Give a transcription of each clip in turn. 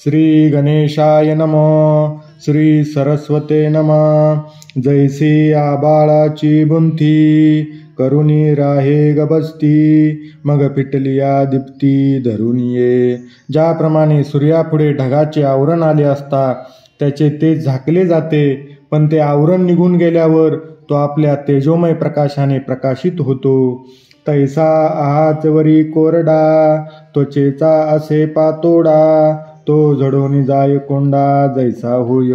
श्री गणेशाय नमः. श्री सरस्वते नमः. जैसी आबाळाची बुंथी करुणी राहे गबसती, मग फिटलिया दीप्ती धरून ये. ज्याप्रमाणे सूर्यापुढे ढगाचे आवरण आले असता त्याचे तेज झाकले जाते, पण ते आवरण निघून गेल्यावर तो आपल्या तेजोमय प्रकाशाने प्रकाशित होतो. तैसा आहाचवरी कोरडा त्वचेचा असे पातोडा, तो झडून जाय कोंडा जैसा होय.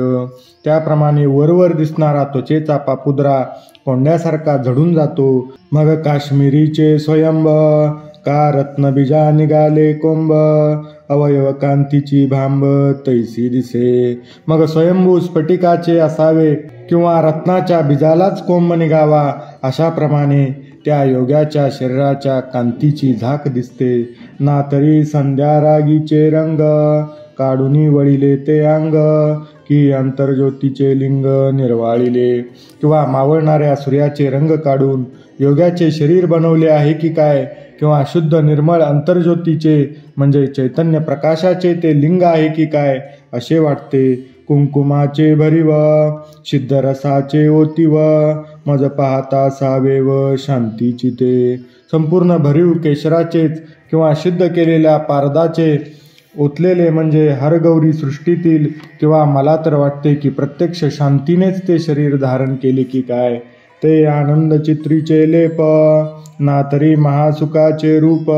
त्याप्रमाणे वरवर दिसणारा त्वचेचा पापुद्रा कोंड्यासारखा झडून जातो. मग काश्मीरीचे स्वयंब का रत्नबीजा निघाले कोंब, अवयव कांतीची भांब तैसी दिसे. मग स्वयंभू स्फटिकाचे असावे किंवा रत्नाच्या बीजालाच कोंब निघावा, अशाप्रमाणे त्या योग्याच्या शरीराच्या कांतीची झाक दिसते. ना तरी संध्या रागीचे रंग काढूनी वळिले ते अंग, की अंतर्ज्योतीचे लिंग निर्वाळिले. किंवा मावळणाऱ्या सूर्याचे रंग काढून योग्याचे शरीर बनवले आहे की काय, किंवा शुद्ध निर्मळ अंतर्ज्योतीचे म्हणजे चैतन्य प्रकाशाचे ते लिंग आहे की काय असे वाटते. कुंकुमाचे भरीव सिद्धरसाचे ओतीव, मज पाहता सावेव शांतीची ते. संपूर्ण भरीव केशराचेच किंवा सिद्ध केलेल्या पारदाचे ओतलेले म्हणजे हरगौरी सृष्टीतील, किंवा मला तर वाटते की प्रत्यक्ष शांतीनेच ते शरीर धारण केले की काय. ते आनंद चित्रीचे लेप ना तरी महासुखाचे रूप,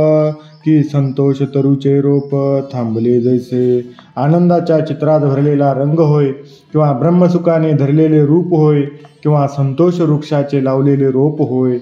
की संतोष तरुचे रोप थांबले जैसे. आनंदाच्या चित्रात भरलेला रंग होय, किंवा ब्रह्मसुखाने धरलेले रूप होय, किंवा संतोष वृक्षाचे लावलेले रोप होय.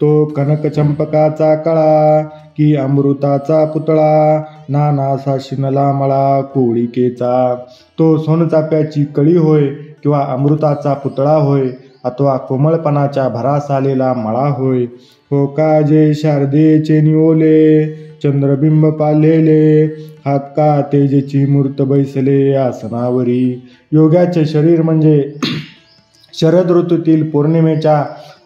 तो कनक चंपकाचा कळा की अमृताचा पुतळा, नानासा शिनला मळा कोळिकेचा. तो सोनचाप्याची कळी होय, किंवा अमृताचा पुतळा होय, अथवा कोमळपणाच्या भरास आलेला मळा होय. हो का जे शारदेचे निओले चंद्रबिंब पालेले, हात का तेजेची मूर्त बैसले आसनावरी. योग्याचे शरीर म्हणजे शरद ऋतूतील पौर्णिमेच्या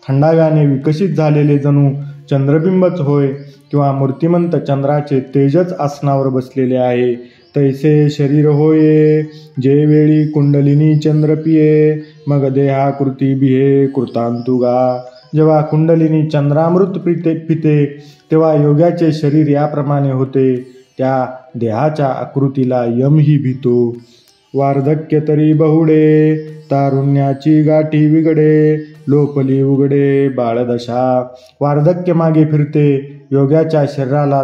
थंडाव्याने विकसित झालेले जणू चंद्रबिंबच होय, किंवा मूर्तिमंत चंद्राचे तेजच आसनावर बसलेले आहे. तैसे शरीर होये जे वेळी कुंडलिनी चंद्र पिये, मग देहाकृती बिहे कृतांतुगा. जेव्हा कुंडलिनी चंद्रामृत पिते तेव्हा योग्याचे शरीर याप्रमाणे होते. त्या देहाच्या आकृतीला यमही भीतो. वार्धक्य तरी बहुडे तारुण्याची गाठी विगडे, लोपली उघडे बाळदशा. वार्धक्य मागे फिरते, योग्याच्या शरीराला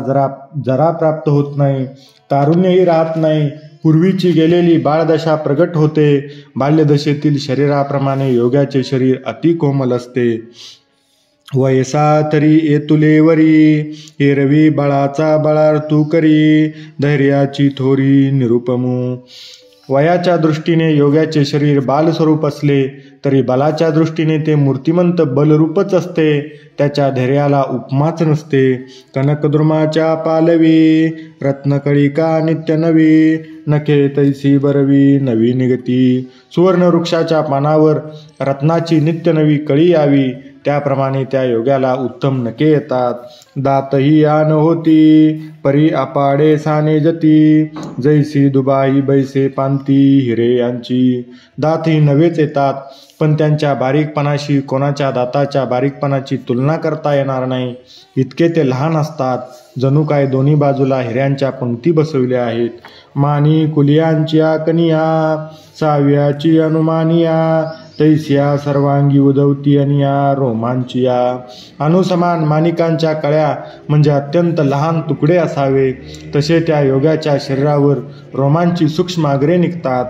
जरा प्राप्त होत नाही, तारुण्यही राहत नाही. पूर्वीची गेलेली बाळदशा प्रगट होते. बाल्यदशेतील शरीराप्रमाणे योग्याचे शरीर अति कोमल असते. वयसा तरी येतुलेवरी एरवी बळाचा बळार्थू करी, धैर्याची थोरी निरुपमू. वयाच्या दृष्टीने योग्याचे शरीर बालस्वरूप असले तरी बलाच्या दृष्टीने ते मूर्तिमंत बलरूपच असते. त्याच्या धैर्याला उपमाच नसते. कनकद्रुमाच्या पालवी रत्नकळिका नित्य नवी, नखे तैसी बरवी नवी निगती. सुवर्ण वृक्षाच्या पानावर रत्नाची नित्य नवी कळी यावी, त्याप्रमाणे त्या योग्याला उत्तम नखे येतात. दातही आन होती परी अपाडे साने जती, जैसी दुबाई बैसे पांती हिरे यांची. दातही नवेच येतात, पण त्यांच्या बारीकपणाशी कोणाच्या दाताच्या बारीकपणाची तुलना करता येणार नाही, इतके ते लहान असतात. जणू काय दोन्ही बाजूला हिऱ्यांच्या पंक्ती बसविल्या आहेत. मानी कुलियांच्या कनिया साव्याची अनुमानिया, तैसिया सर्वांगी उदवती अनिया रोमांचिया. अनुसमान माणिकांच्या कळ्या म्हणजे अत्यंत लहान तुकडे असावे, तसे त्या योग्याच्या शरीरावर रोमांची सूक्ष्म अग्रे निघतात.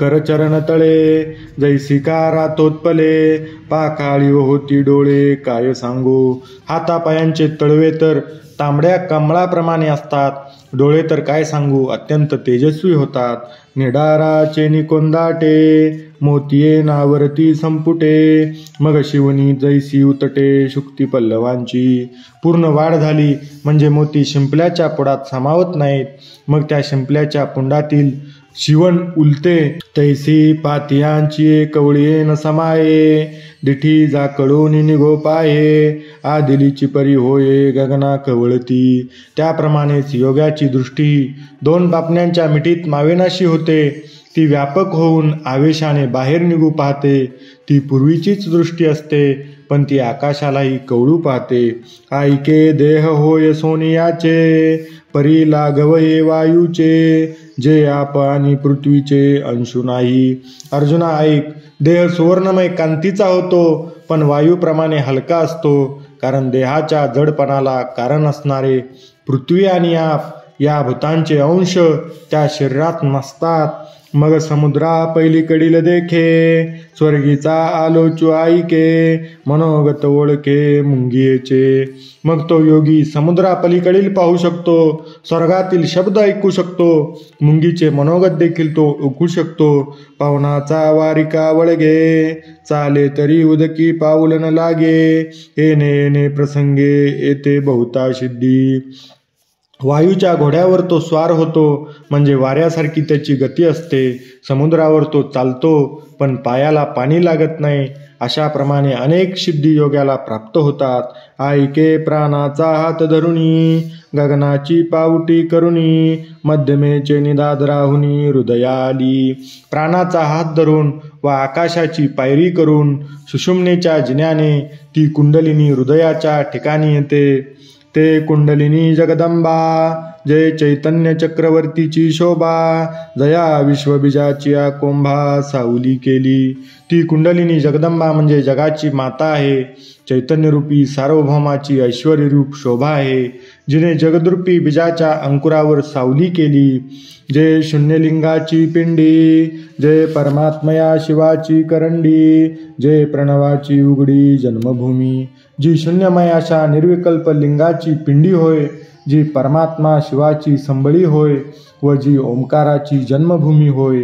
करचरण तळे जैसिका रातोत्पले, पाखाळी होती डोळे काय सांगू. हातापायांचे तळवे तर तांबड्या कमळाप्रमाणे असतात, डोळे तर काय सांगू अत्यंत तेजस्वी होतात. निडाराचे निकोंदाटे मोतिये नावरती संपुटे, मग शिवनी जैसी उतटे शुक्ती पल्लवांची. पूर्ण वाढ झाली म्हणजे मोती शिंपल्याच्या पुडात समावत नाहीत, मग त्या शिंपल्याच्या पुंडातील शिवण उलते. तैसी पातियांची कवळीये न समाये, दिठी जाकडून निघो पाये, दिलीची परी होये गगना कवळती. त्याप्रमाणेच योगाची दृष्टी 2 पापण्यांच्या मिठीत मावेनाशी होते. ती व्यापक होऊन आवेशाने बाहेर निघू पाहते. ती पूर्वीचीच दृष्टी असते, पण ती आकाशालाही कवळू पाहते. ऐके देह होय सोनियाचे, परी लागवये वायूचे, जे आप आणि पृथ्वीचे अंशु नाही. अर्जुना ऐक, देह सुवर्णमय कांतीचा होतो, पण वायूप्रमाणे हलका असतो. कारण देहाच्या जडपणाला कारण असणारे पृथ्वी आणि आप या भूतांचे अंश त्या शरीरात नसतात. मग समुद्रा पलीकडील देखे, स्वर्गीचा आलोचू ऐके, मनोगत ओळखे मुंगियेचे. मग तो योगी समुद्रा पलीकडील पाहू शकतो, स्वर्गातील शब्द ऐकू शकतो, मुंगीचे मनोगत देखील तो ओळखू शकतो. पावनाचा वारिका वळगे, चाले तरी उदकी पाऊल न लागे, येणे येणे प्रसंगे येते बहुता सिद्धी. वायूच्या घोड्यावर तो स्वार होतो, म्हणजे वाऱ्यासारखी त्याची गती असते. समुद्रावर तो चालतो, पण पायाला पाणी लागत नाही. अशाप्रमाणे अनेक सिद्धी योग्याला प्राप्त होतात. ऐके प्राणाचा हात धरुनी, गगनाची पावटी करुनी, मध्यमेचे निदाद राहुनी हृदयाली. प्राणाचा हात धरून व आकाशाची पायरी करून सुषुम्नेच्या जिन्याने ती कुंडलिनी हृदयाच्या ठिकाणी येते. ते कुंडलिनी जगदंबा, जय चैतन्य चक्रवर्तीची शोभा, जया विश्वबीजाची कोंभा सावली केली. ती कुंडलिनी जगदंबा म्हणजे जगाची माता आहे. चैतन्यरूपी सार्वभौमाची ऐश्वर्यरूप शोभा आहे, जिने जगदरूपी बीजाच्या अंकुरावर सावली केली. जे शून्यलिंगाची पिंडी, जे परमात्मया शिवाची करंडी, जे प्रणवाची उघडी जन्मभूमी. जी शून्यमय अशा निर्विकल्प लिंगाची पिंडी होय, जी परमात्मा शिवाची संबळी होय व जी ओंकाराची जन्मभूमी होय.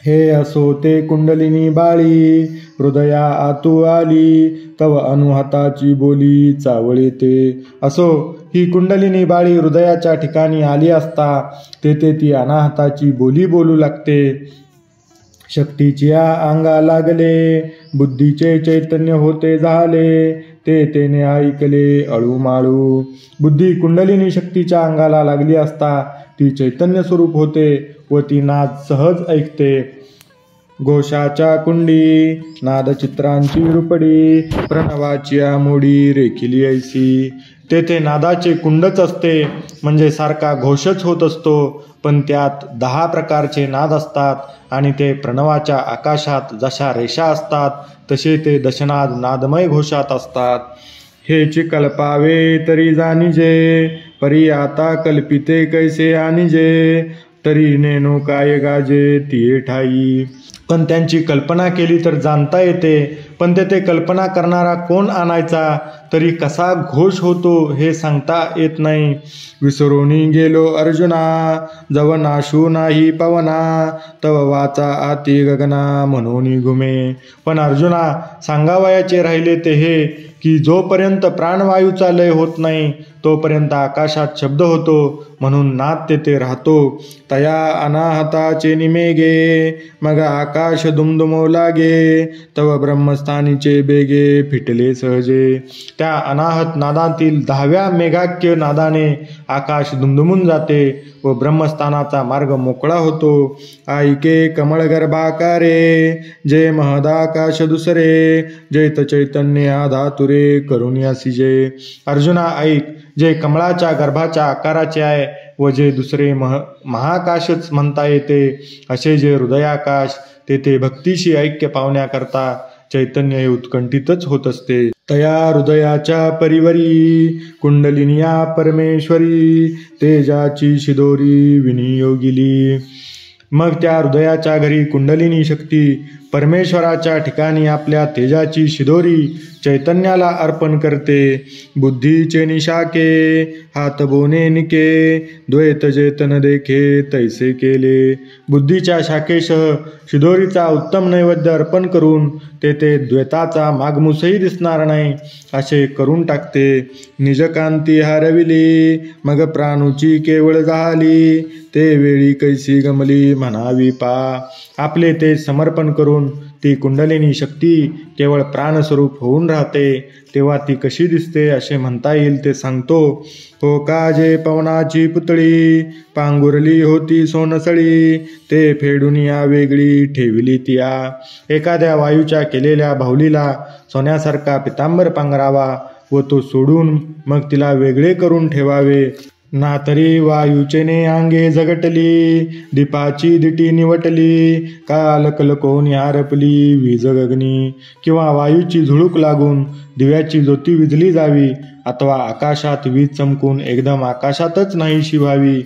हे असो ते कुंडलिनी बाळी, हृदया आतू आली, तव अनुहताची बोली चावळे ते. असो ही कुंडलिनी बाळी हृदयाच्या ठिकाणी आली असता तेथे ती अनाहताची बोली बोलू लागते. शक्तीची अंगा लागले, बुद्धीचे चैतन्य होते झाले, ते तेने ऐकले अळूमाळू. बुद्धी कुंडलिनी शक्तीच्या अंगाला लागली असता ती चैतन्य स्वरूप होते व ती नाद सहज ऐकते. घोषाच्या कुंडी, नादचित्रांची रुपडी, प्रणवाची मोडी रेखिली ऐसी. तेथे नादाचे कुंडच असते, म्हणजे सारखा घोषच होत असतो, पण त्यात 10 प्रकारचे नाद असतात आणि ते प्रणवाच्या आकाशात जशा रेषा असतात तसे ते दशनाद नादमय घोषात असतात. हेची कल्पावे तरी जाणीजे, परी आता कल्पिते कैसे आणीजे, तरी नेनो काय गाजे तिये ठाई. पण त्यांची कल्पना केली तर जाणता येते, पण तेथे कल्पना करणारा कोण आणायचा, तरी कसा घोष होतो हे सांगता येत नाही. विसरोनी गेलो अर्जुना, जव नाशू नाही पवना, तव वाचा आती गगना म्हणून घुमे. पण अर्जुना, सांगावयाचे राहिले ते हे की जोपर्यंत प्राणवायूचा लय होत नाही तोपर्यंत आकाशात शब्द होतो, म्हणून नाद तेथे राहतो. तया अनाहताचे निमेगे, मग आकाश दुमदुमो लागे, तव ब्रह्मस्थानीचे बेगे फिटले सहजे. त्या अनाहत नादातील 10व्या मेघाख्य नादाने आकाश दुमदुमून जाते व ब्रह्मस्थानाचा मार्ग मोकळा होतो. ऐके कमळ गर्भाकारे, जे महदाकाश दुसरे, जैत चैतन्य आधातुरे करुण्यासी जे. अर्जुना ऐक, जे कमळाच्या गर्भाच्या आकाराचे आहे व जे दुसरे महाकाशच म्हणता येते, असे जे हृदयाकाश, तेथे भक्तीशी ऐक्य पावण्याकरता चैतन्य हे उत्कंठितच होत असते. तया हृदयाच्या परिवरी, कुंडलिनिया परमेश्वरी, तेजाची शिदोरी विनियोगिली. मग त्या हृदयाच्या घरी कुंडलिनी शक्ती परमेश्वराच्या ठिकाणी आपल्या तेजाची शिदोरी चैतन्याला अर्पण करते. बुद्धीचे निशाके, हात बोने निके, द्वैत जेतन देखे तैसे केले. बुद्धीच्या शाखेसह शिदोरीचा उत्तम नैवेद्य अर्पण करून तेथे द्वैताचा मागमूसही दिसणार नाही असे करून टाकते. निजकांती हरविली, मग प्राणूची केवळ झाली, ते वेळी कैसी गमली म्हणावी पा. आपले ते समर्पण करून ती कुंडलिनी शक्ती केवळ प्राणस्वरूप होऊन राहते, तेव्हा ती कशी दिसते असे म्हणता येईल ते सांगतो. हो का जे पवनाची पुतळी पांगुरली होती सोनसळी, ते फेडून या वेगळी ठेविली तिया. एखाद्या वायूच्या केलेल्या बाहुलीला सोन्यासारखा पितांबर पांघरावा व तो सोडून मग तिला वेगळे करून ठेवावे. ना तरी वायूचेने अंगे झगटली, दीपाची दिटी निवटली, का लकलकोन हरपली वीज गगनी. किंवा वायूची झुळूक लागून दिव्याची ज्योती विझली जावी, अथवा आकाशात वीज चमकून एकदम आकाशातच नाहीशी व्हावी.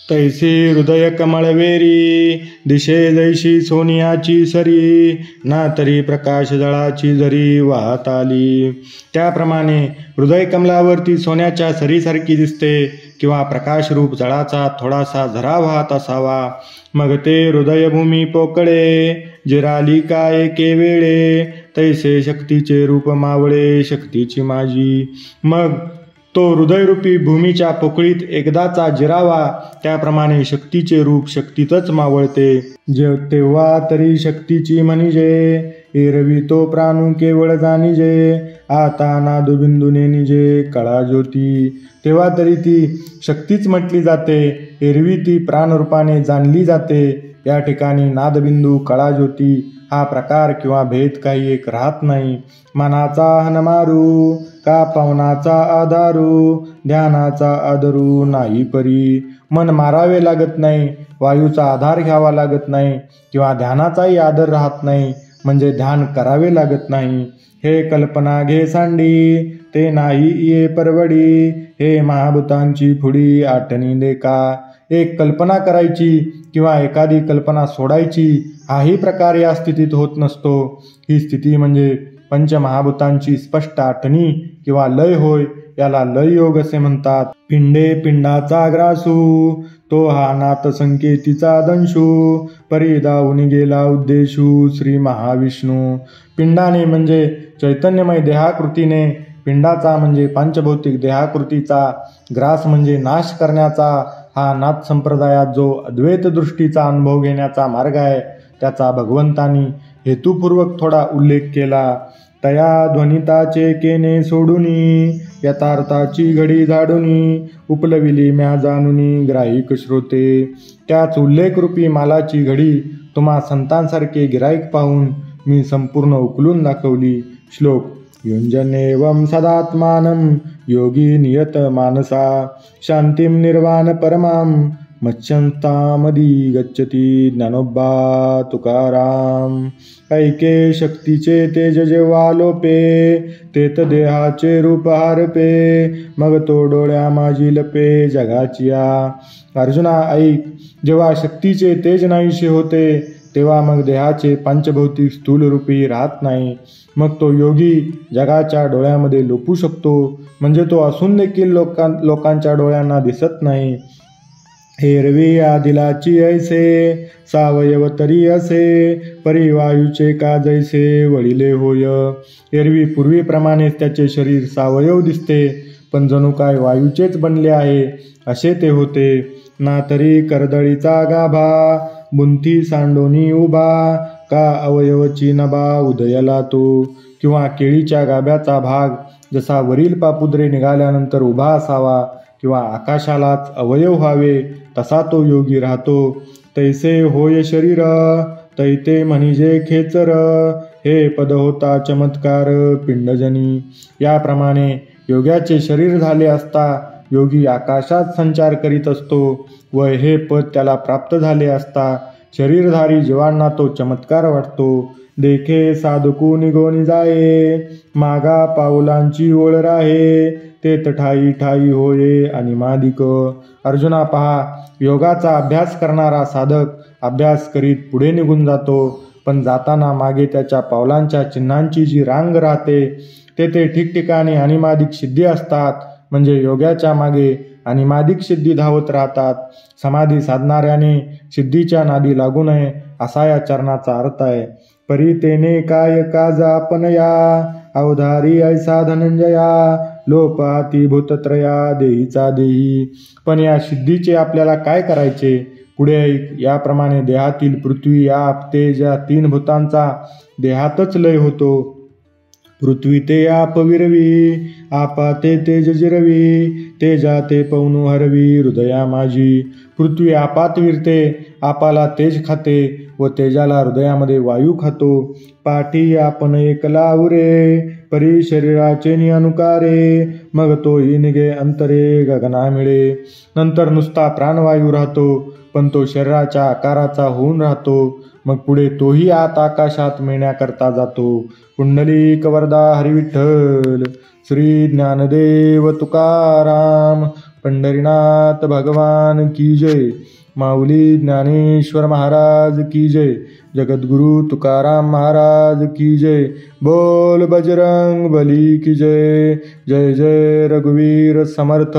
तैसे हृदय कमळवेरी, दिशे जैशी सोनियाची सरी, ना तरी प्रकाश जळाची जरी वाहत आली. त्याप्रमाणे हृदय कमलावरती सोन्याच्या सरीसारखी दिसते, किंवा प्रकाशरूप जळाचा थोडासा झरा वाहत असावा. मग ते हृदयभूमी पोकळे, जिराली का एके वेळे, तैसे शक्तीचे रूप मावळे शक्तीची माझी. मग तो हृदयरूपी भूमीच्या पोकळीत एकदाचा जिरावा, त्याप्रमाणे शक्तीचे रूप शक्तीतच मावळते. तेव्हा तरी शक्तीची म्हणजे, एरवी तो प्राणू केवळ जाणिजे, आता नादबिंदूने निजे कळा ज्योती. तेव्हा तरी ती शक्तीच म्हटली जाते, एरवी ती प्राणरूपाने जाणली जाते. या ठिकाणी नादबिंदू कळा ज्योती हा प्रकार किंवा भेद काही एक राहत नाही. मनाचा हनमारू का पवनाचा आधारू, ध्यानाचा आदरू नाही परी. मन मारावे लागत नाही, वायूचा आधार घ्यावा लागत नाही, किंवा ध्यानाचाही आदर राहत नाही, म्हणजे ध्यान करावे लागत नाही. हे कल्पना घे सांडी, ते नाही ये परवडी, हे महाभूतांची फुडी आठणी दे का. एक कल्पना करायची किंवा एखादी कल्पना सोडायची हाही प्रकार या स्थितीत होत नसतो. ही स्थिती म्हणजे पंचमहाभूतांची स्पष्ट आठणी किंवा लय होय. याला लय योग असे म्हणतात. पिंडे पिंडाचा ग्रासू, तो हा नाथ संकेतीचा दंशू, परी दावून गेला उद्देशू श्री महाविष्णू. पिंडाने म्हणजे चैतन्यमय देहाकृतीने, पिंडाचा म्हणजे पंचभौतिक देहाकृतीचा, ग्रास म्हणजे नाश करण्याचा. हा नाथ संप्रदायात जो अद्वैत दृष्टीचा अनुभव घेण्याचा मार्ग आहे, त्याचा भगवंतांनी हेतुपूर्वक थोडा उल्लेख केला. तया ध्वनिताचे केने सोडूनी, यथार्थाची घडी झाडूनी, उपलविली म्या जाणुनी ग्राहिक श्रोते. त्याच उल्लेखरूपी मालाची घडी तुम्हा संतांसारखे गिराईक पाहून मी संपूर्ण उकलून दाखवली. श्लोक. युंजनेवं सदात्मानं योगी नियत मानसा, शांतिं निर्वाण परमां मच्छंतामधी गच्छती ज्ञानोबा तुकाराम. ऐके शक्तीचे तेज जेव्हा लोपे, तेत देहाचे रूप हारपे, मग तो डोळ्या माझी लपे जगाचिया. अर्जुना ऐक, जेव्हा शक्तीचे तेज नाहीसे होते, तेव्हा मग देहाचे पंचभौतिक स्थूल रूपी राहत नाही. मग तो योगी जगाच्या डोळ्यामध्ये लोपू शकतो, म्हणजे तो असून देखील लोकांच्या डोळ्यांना दिसत नाही. एरवी आदिलाची ऐसे, सावयव तरी असे, परिवायूचे का जैसे वळिले होय. एरवी पूर्वीप्रमाणेच त्याचे शरीर सावयव दिसते, पण जणू काय वायूचेच बनले आहे असे ते होते. ना तरी कर्दळीचा गाभा, बुंथी सांडोनी उभा, का अवयवची नभा उदयाला तो. किंवा केळीच्या गाभ्याचा भाग जसा वरील पापुद्रे निघाल्यानंतर उभा असावा, किंवा आकाशालाच अवयव व्हावे, तसा तो योगी राहतो. तैसे होय शरीर, तैते म्हणजे खेचर, हे पद होता चमत्कार पिंडजनी. याप्रमाणे योग्याचे शरीर झाले असता योगी आकाशात संचार करीत असतो, व हे पद त्याला प्राप्त झाले असता शरीरधारी जीवांना तो चमत्कार वाटतो. देखे साधकू निघोनी जाये, मागा पाऊलांची ओळ राहे, ते ठाई ठाई होये आणि मादिक. अर्जुना पहा, योगाचा अभ्यास करणारा साधक अभ्यास करीत पुढे निघून जातो, पण जाताना मागे त्याच्या पावलांच्या चिन्हांची जी रांग राहते, तेथे ठिकठिकाणी अनिमादिक सिद्धी असतात. म्हणजे योगाच्या मागे अनिमादिक सिद्धी धावत राहतात. समाधी साधणाऱ्याने सिद्धीच्या नादी लागू नये असा या चरणाचा अर्थ आहे. परी तेने काय काज आपण या, अवधारी ऐसा धनंजया, लोपाती भूतत्रया देहीचा देही. पण या सिद्धीचे आपल्याला काय करायचे? पुढे ऐक. याप्रमाणे देहातील पृथ्वी, आप, तेज या तीन भूतांचा देहातच लय होतो. पृथ्वी ते आप विरवी, आपा ते तेज जिरवी, तेजा ते पवनु हरवी हृदया माझी. पृथ्वी आपात विरते, आपाला तेज खाते व तेजाला हृदयामध्ये वायू खातो. पाठी आपण एकला उरे, परी शरीराचे अनुकारे, मग तोही निघे अंतरे गगना मिळे. नंतर नुसता प्राणवायू राहतो, पण तो शरीराच्या आकाराचा होऊन राहतो. मग पुढे तोही आत आकाशात मिळण्याकरता जातो. पुंडलिक वरदा हरिविठ्ठल. श्री ज्ञानदेव तुकाराम पंढरीनाथ भगवान की जय. माऊली ज्ञानेश्वर महाराज की जय. जगद्गुरु तुकाराम महाराज की जय. बोल बजरंग बली की जय. जय जय रघुवीर समर्थ.